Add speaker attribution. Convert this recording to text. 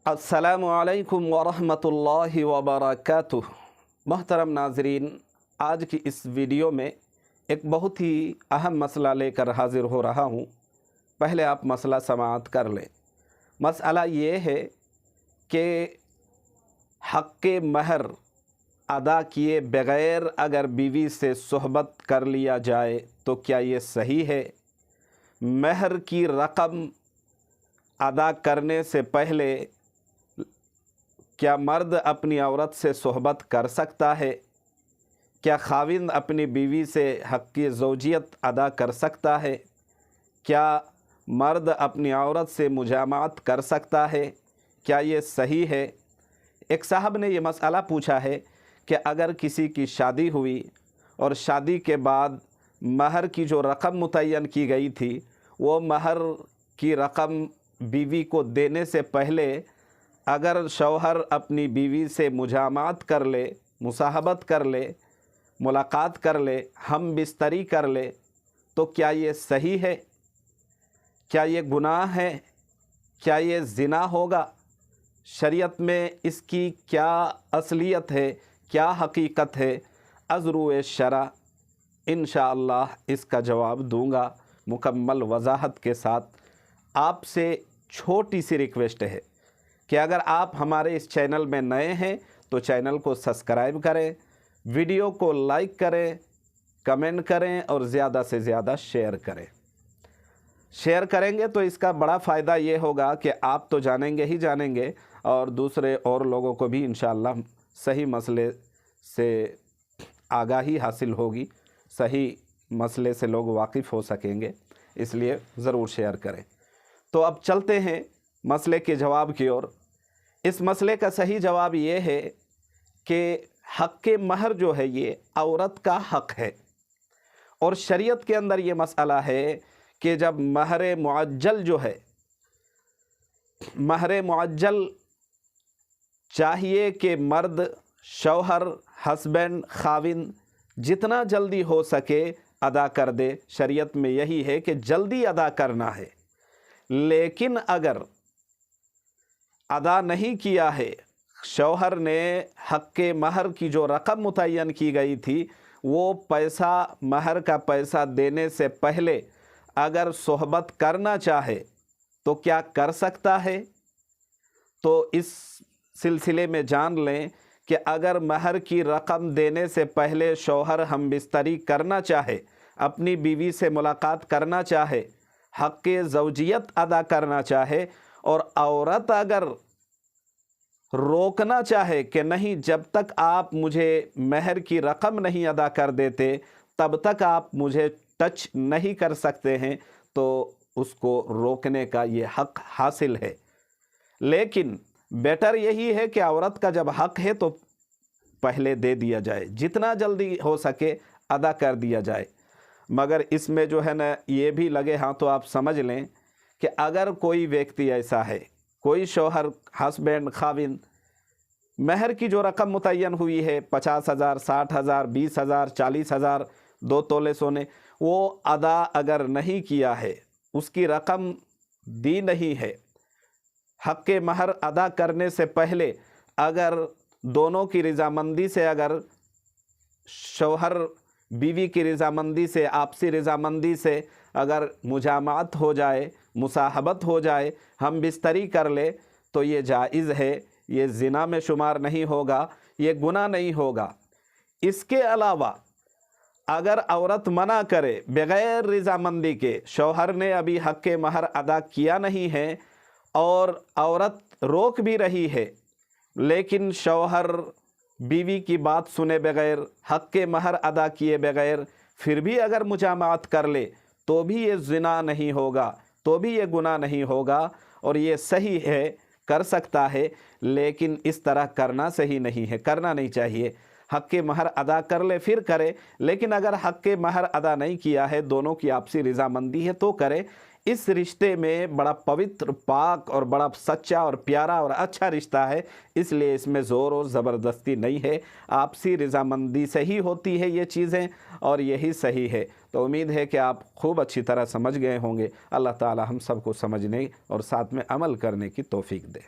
Speaker 1: अस्सलामु अलैकुम वरहमतुल्लाहि वबरकातुह। मोहतरम नाज़रीन, आज की इस वीडियो में एक बहुत ही अहम मसला लेकर हाज़िर हो रहा हूँ। पहले आप मसला समाअत कर लें। मसला ये है कि हक़ महर अदा किए बग़ैर अगर बीवी से सोहबत कर लिया जाए तो क्या ये सही है? महर की रकम अदा करने से पहले क्या मर्द अपनी औरत से सोहबत कर सकता है? क्या खाविंद अपनी बीवी से हक़ ज़ौजियत अदा कर सकता है? क्या मर्द अपनी औरत से मुजामात कर सकता है? क्या ये सही है? एक साहब ने ये मसला पूछा है कि अगर किसी की शादी हुई और शादी के बाद महर की जो रकम मुतय्यन की गई थी, वो महर की रकम बीवी को देने से पहले अगर शौहर अपनी बीवी से मुजामात कर ले, मुसाहबत कर ले, मुलाकात कर ले, हम बिस्तरी कर ले, तो क्या ये सही है? क्या ये गुनाह है? क्या ये ज़िना होगा? शरीयत में इसकी क्या असलियत है, क्या हकीकत है? अज़रूए शरा इंशाअल्लाह इसका जवाब दूंगा मुकम्मल वज़ाहत के साथ। आपसे छोटी सी रिक्वेस्ट है कि अगर आप हमारे इस चैनल में नए हैं तो चैनल को सब्सक्राइब करें, वीडियो को लाइक करें, कमेंट करें और ज़्यादा से ज़्यादा शेयर करें। शेयर करेंगे तो इसका बड़ा फ़ायदा ये होगा कि आप तो जानेंगे ही जानेंगे और दूसरे और लोगों को भी इंशाअल्लाह सही मसले से आगाही हासिल होगी, सही मसले से लोग वाकिफ़ हो सकेंगे, इसलिए ज़रूर शेयर करें। तो अब चलते हैं मसले के जवाब की ओर। इस मसले का सही जवाब ये है कि हक़ महर जो है ये औरत का हक़ है और शरीयत के अंदर ये मसला है कि जब महर मुअज्जल जो है, महर मुअज्जल चाहिए कि मर्द, शौहर, हस्बैंड, खाविन जितना जल्दी हो सके अदा कर दे। शरीयत में यही है कि जल्दी अदा करना है। लेकिन अगर अदा नहीं किया है, शौहर ने हक़ महर की जो रकम मुतय्यन की गई थी वो पैसा, महर का पैसा देने से पहले अगर सोहबत करना चाहे तो क्या कर सकता है? तो इस सिलसिले में जान लें कि अगर महर की रकम देने से पहले शौहर हम बिस्तरी करना चाहे, अपनी बीवी से मुलाकात करना चाहे, हक़ ज़ौजियत अदा करना चाहे और औरत अगर रोकना चाहे कि नहीं, जब तक आप मुझे महर की रकम नहीं अदा कर देते तब तक आप मुझे टच नहीं कर सकते हैं, तो उसको रोकने का ये हक़ हासिल है। लेकिन बेटर यही है कि औरत का जब हक़ है तो पहले दे दिया जाए, जितना जल्दी हो सके अदा कर दिया जाए। मगर इसमें जो है ना, ये भी लगे हाँ तो आप समझ लें कि अगर कोई व्यक्ति ऐसा है, कोई शौहर, हस्बैंड, खाविन, महर की जो रकम मुतय्यन हुई है 50,000, 60,000, 20,000, 40,000, 2 तोले सोने, वो अदा अगर नहीं किया है, उसकी रकम दी नहीं है, हक़ महर अदा करने से पहले अगर दोनों की रज़ामंदी से, अगर शौहर बीवी की रज़ामंदी से, आपसी रज़ामंदी से अगर मुजामात हो जाए, मुसाहबत हो जाए, हम बिस्तरी कर ले, तो ये जायज़ है, ये ज़िना में शुमार नहीं होगा, ये गुनाह नहीं होगा। इसके अलावा अगर औरत मना करे बग़ैर रज़ामंदी के, शौहर ने अभी हक़ महर अदा किया नहीं है और औरत रोक भी रही है, लेकिन शौहर बीवी की बात सुने बग़ैर, हक़ महर अदा किए बग़ैर फिर भी अगर मुजामात कर ले तो भी ये ज़िना नहीं होगा, तो भी ये गुनाह नहीं होगा और ये सही है, कर सकता है। लेकिन इस तरह करना सही नहीं है, करना नहीं चाहिए। हक़ महर अदा कर ले फिर करे, लेकिन अगर हक़ महर अदा नहीं किया है, दोनों की आपसी रज़ामंदी है तो करे। इस रिश्ते में बड़ा पवित्र, पाक और बड़ा सच्चा और प्यारा और अच्छा रिश्ता है, इसलिए इसमें ज़ोर और ज़बरदस्ती नहीं है, आपसी रज़ामंदी से ही होती है ये चीज़ें और यही सही है। तो उम्मीद है कि आप खूब अच्छी तरह समझ गए होंगे। अल्लाह ताला हम सबको समझने और साथ में अमल करने की तौफीक दे।